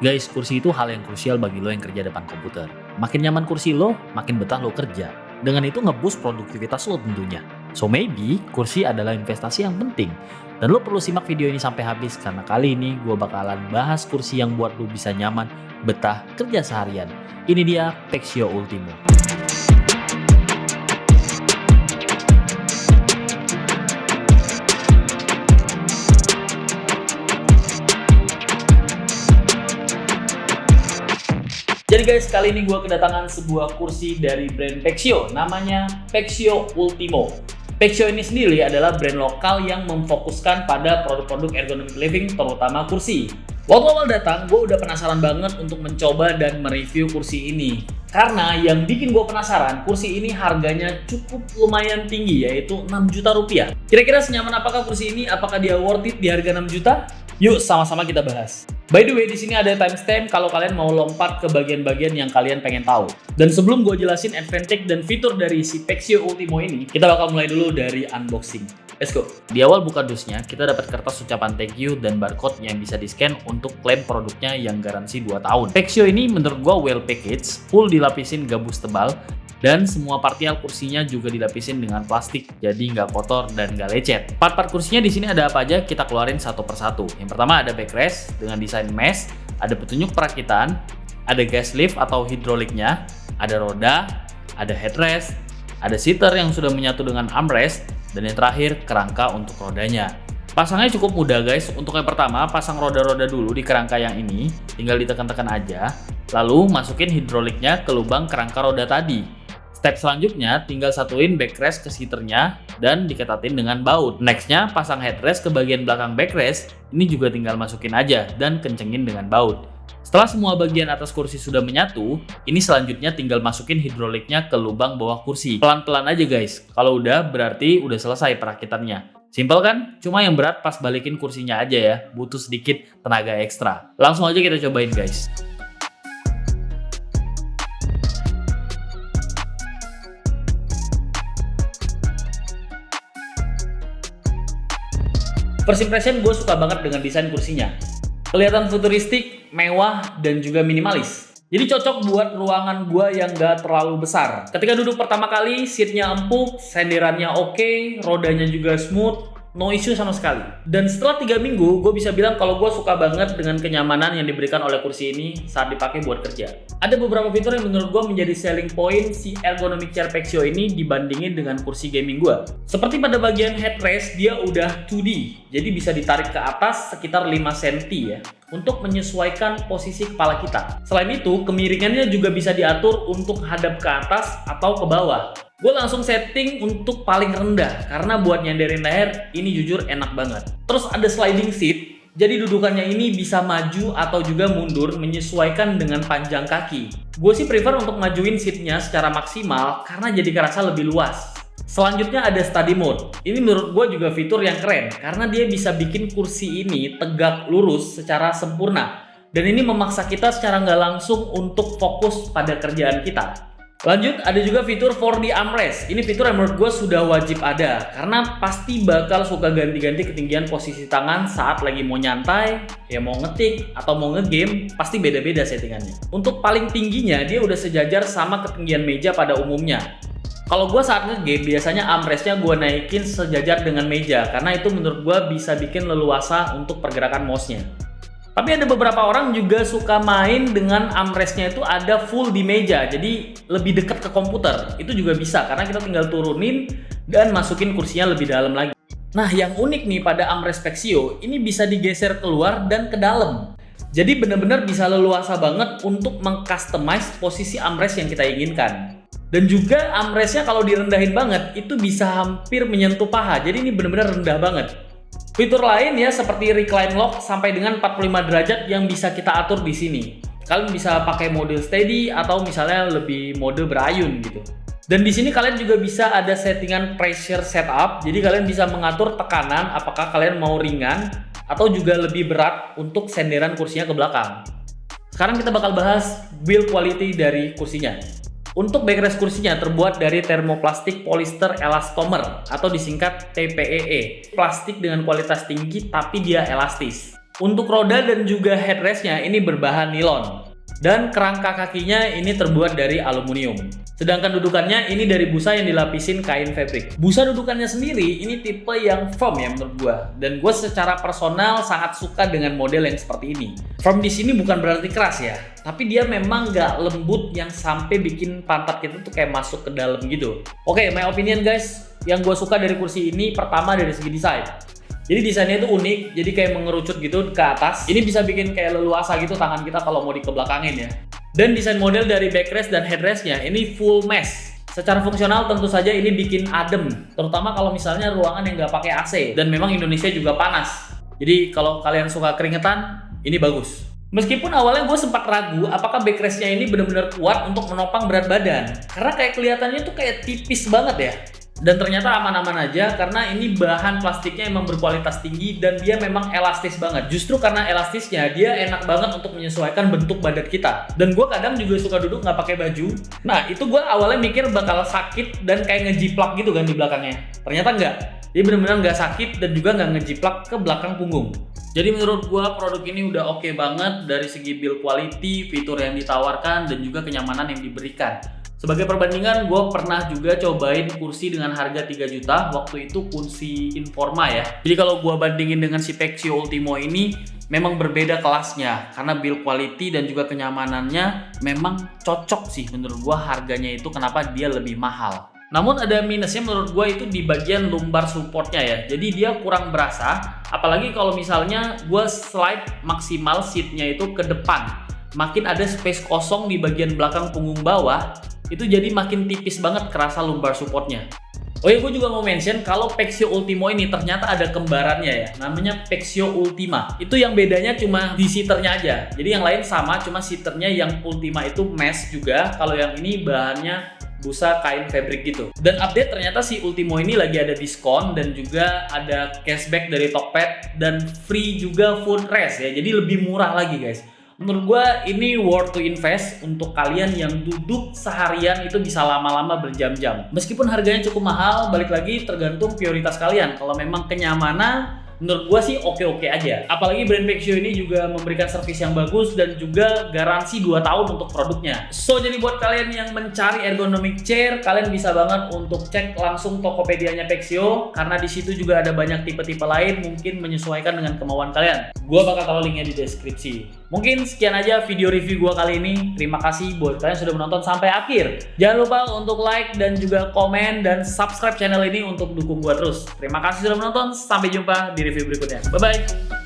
Guys, kursi itu hal yang krusial bagi lo yang kerja depan komputer. Makin nyaman kursi lo, makin betah lo kerja. Dengan itu nge-boost produktivitas lo tentunya. So maybe, kursi adalah investasi yang penting. Dan lo perlu simak video ini sampai habis karena kali ini gue bakalan bahas kursi yang buat lo bisa nyaman, betah, kerja seharian. Ini dia Pexio Ultimo. Jadi guys, kali ini gue kedatangan sebuah kursi dari brand Pexio, namanya Pexio Ultimo. Pexio ini sendiri adalah brand lokal yang memfokuskan pada produk-produk ergonomic living, terutama kursi. Waktu awal datang, gue udah penasaran banget untuk mencoba dan mereview kursi ini. Karena yang bikin gue penasaran, kursi ini harganya cukup lumayan tinggi, yaitu 6 juta rupiah. Kira-kira senyaman apakah kursi ini? Apakah dia worth it di harga 6 juta? Yuk sama-sama kita bahas. By the way, di sini ada timestamp kalau kalian mau lompat ke bagian-bagian yang kalian pengen tahu. Dan sebelum gue jelasin advantage dan fitur dari si Pexio Ultimo ini, kita bakal mulai dulu dari unboxing. Let's go. Di awal buka dusnya, kita dapat kertas ucapan thank you dan barcode yang bisa di-scan untuk klaim produknya yang garansi 2 tahun. Pexio ini menurut gue well packaged, full dilapisin gabus tebal, dan semua partial kursinya juga dilapisin dengan plastik, jadi nggak kotor dan nggak lecet. Part-part kursinya di sini ada apa aja? Kita keluarin satu persatu. Yang pertama ada backrest dengan desain mesh, ada petunjuk perakitan, ada gas lift atau hidroliknya, ada roda, ada headrest, ada seater yang sudah menyatu dengan armrest, dan yang terakhir kerangka untuk rodanya. Pasangnya cukup mudah guys. Untuk yang pertama, pasang roda-roda dulu di kerangka yang ini, tinggal ditekan-tekan aja, lalu masukin hidroliknya ke lubang kerangka roda tadi. Step selanjutnya, tinggal satuin backrest ke seaternya dan diketatin dengan baut. Nextnya, pasang headrest ke bagian belakang backrest. Ini juga tinggal masukin aja dan kencengin dengan baut. Setelah semua bagian atas kursi sudah menyatu, ini selanjutnya tinggal masukin hidroliknya ke lubang bawah kursi. Pelan-pelan aja guys. Kalau udah, berarti udah selesai perakitannya. Simpel kan? Cuma yang berat pas balikin kursinya aja ya. Butuh sedikit tenaga ekstra. Langsung aja kita cobain guys. First impression, gue suka banget dengan desain kursinya. Kelihatan futuristik, mewah, dan juga minimalis. Jadi cocok buat ruangan gue yang gak terlalu besar. Ketika duduk pertama kali, seatnya empuk, senderannya oke, rodanya juga smooth, no issue sama sekali. Dan setelah 3 minggu, gue bisa bilang kalau gue suka banget dengan kenyamanan yang diberikan oleh kursi ini saat dipakai buat kerja. Ada beberapa fitur yang menurut gue menjadi selling point si ergonomic chair Pexio ini dibandingin dengan kursi gaming gue. Seperti pada bagian headrest, dia udah 2D, jadi bisa ditarik ke atas sekitar 5 cm ya, untuk menyesuaikan posisi kepala kita. Selain itu, kemiringannya juga bisa diatur untuk hadap ke atas atau ke bawah. Gue langsung setting untuk paling rendah, karena buat nyandarin leher, ini jujur enak banget. Terus ada sliding seat, jadi dudukannya ini bisa maju atau juga mundur menyesuaikan dengan panjang kaki. Gue sih prefer untuk majuin seatnya secara maksimal, karena jadi kerasa lebih luas. Selanjutnya ada study mode. Ini menurut gue juga fitur yang keren, karena dia bisa bikin kursi ini tegak lurus secara sempurna. Dan ini memaksa kita secara nggak langsung untuk fokus pada kerjaan kita. Lanjut, ada juga fitur 4D armrest. Ini fitur yang menurut gue sudah wajib ada, karena pasti bakal suka ganti-ganti ketinggian posisi tangan saat lagi mau nyantai, ya mau ngetik, atau mau ngegame, pasti beda-beda settingannya. Untuk paling tingginya, dia udah sejajar sama ketinggian meja pada umumnya. Kalau gue saat ngegame, biasanya armrestnya gue naikin sejajar dengan meja, karena itu menurut gue bisa bikin leluasa untuk pergerakan mouse-nya. Tapi ada beberapa orang juga suka main dengan armrestnya itu ada full di meja, jadi lebih dekat ke komputer. Itu juga bisa, karena kita tinggal turunin dan masukin kursinya lebih dalam lagi. Nah, yang unik nih pada armrest Pexio, ini bisa digeser keluar dan ke dalam. Jadi benar-benar bisa leluasa banget untuk mengcustomize posisi armrest yang kita inginkan. Dan juga armrestnya kalau direndahin banget, itu bisa hampir menyentuh paha, jadi ini benar-benar rendah banget. Fitur lain ya seperti recline lock sampai dengan 45 derajat yang bisa kita atur di sini. Kalian bisa pakai mode steady atau misalnya lebih mode berayun gitu. Dan di sini kalian juga bisa ada settingan pressure setup. Jadi kalian bisa mengatur tekanan apakah kalian mau ringan atau juga lebih berat untuk senderan kursinya ke belakang. Sekarang kita bakal bahas build quality dari kursinya. Untuk backrest kursinya terbuat dari termoplastik polyester elastomer atau disingkat TPEE. Plastik dengan kualitas tinggi tapi dia elastis. Untuk roda dan juga headrestnya ini berbahan nilon. Dan kerangka kakinya ini terbuat dari aluminium. Sedangkan dudukannya ini dari busa yang dilapisin kain fabric. Busa dudukannya sendiri ini tipe yang firm ya menurut gua. Dan gua secara personal sangat suka dengan model yang seperti ini. Firm di sini bukan berarti keras ya, tapi dia memang nggak lembut yang sampai bikin pantat kita tuh kayak masuk ke dalam gitu. Oke, my opinion guys, yang gua suka dari kursi ini pertama dari segi desain. Jadi desainnya itu unik, jadi kayak mengerucut gitu ke atas. Ini bisa bikin kayak leluasa gitu tangan kita kalau mau dikebelakangin ya. Dan desain model dari backrest dan headrestnya ini full mesh. Secara fungsional tentu saja ini bikin adem, terutama kalau misalnya ruangan yang nggak pakai AC. Dan memang Indonesia juga panas. Jadi kalau kalian suka keringetan, ini bagus. Meskipun awalnya gue sempat ragu apakah backrestnya ini benar-benar kuat untuk menopang berat badan. Karena kayak kelihatannya tuh kayak tipis banget ya. Dan ternyata aman-aman aja karena ini bahan plastiknya emang berkualitas tinggi dan dia memang elastis banget. Justru karena elastisnya dia enak banget untuk menyesuaikan bentuk badan kita. Dan gue kadang juga suka duduk nggak pakai baju. Nah itu gue awalnya mikir bakal sakit dan kayak ngejiplak gitu kan di belakangnya. Ternyata enggak. Dia benar-benar nggak sakit dan juga nggak ngejiplak ke belakang punggung. Jadi menurut gue produk ini udah oke banget dari segi build quality, fitur yang ditawarkan, dan juga kenyamanan yang diberikan. Sebagai perbandingan, gue pernah juga cobain kursi dengan harga 3 juta, waktu itu kursi Informa ya. Jadi kalau gue bandingin dengan si Pexio Ultimo ini, memang berbeda kelasnya. Karena build quality dan juga kenyamanannya memang cocok sih menurut gue, harganya itu kenapa dia lebih mahal. Namun ada minusnya menurut gue itu di bagian lumbar supportnya ya. Jadi dia kurang berasa, apalagi kalau misalnya gue slide maksimal seatnya itu ke depan. Makin ada space kosong di bagian belakang punggung bawah, itu jadi makin tipis banget kerasa lumbar supportnya. Oh ya, gue juga mau mention kalau Pexio Ultimo ini ternyata ada kembarannya ya, namanya Pexio Ultima. Itu yang bedanya cuma di seaternya aja. Jadi yang lain sama, cuma seaternya yang Ultima itu mesh juga. Kalau yang ini bahannya busa kain fabric gitu. Dan update ternyata si Ultimo ini lagi ada diskon dan juga ada cashback dari Tokped dan free juga footrest ya. Jadi lebih murah lagi guys. Menurut gue ini worth to invest untuk kalian yang duduk seharian itu bisa lama-lama berjam-jam. Meskipun harganya cukup mahal, balik lagi tergantung prioritas kalian. Kalau memang kenyamanan, menurut gue sih oke-oke aja. Apalagi brand Pexio ini juga memberikan servis yang bagus dan juga garansi 2 tahun untuk produknya. So jadi buat kalian yang mencari ergonomic chair, kalian bisa banget untuk cek langsung Tokopedia-nya Pexio, karena di situ juga ada banyak tipe-tipe lain, mungkin menyesuaikan dengan kemauan kalian. Gua bakal taruh linknya di deskripsi. Mungkin sekian aja video review gua kali ini. Terima kasih buat kalian yang sudah menonton sampai akhir. Jangan lupa untuk like dan juga komen dan subscribe channel ini untuk dukung gua terus. Terima kasih sudah menonton. Sampai jumpa di review berikutnya. Bye bye.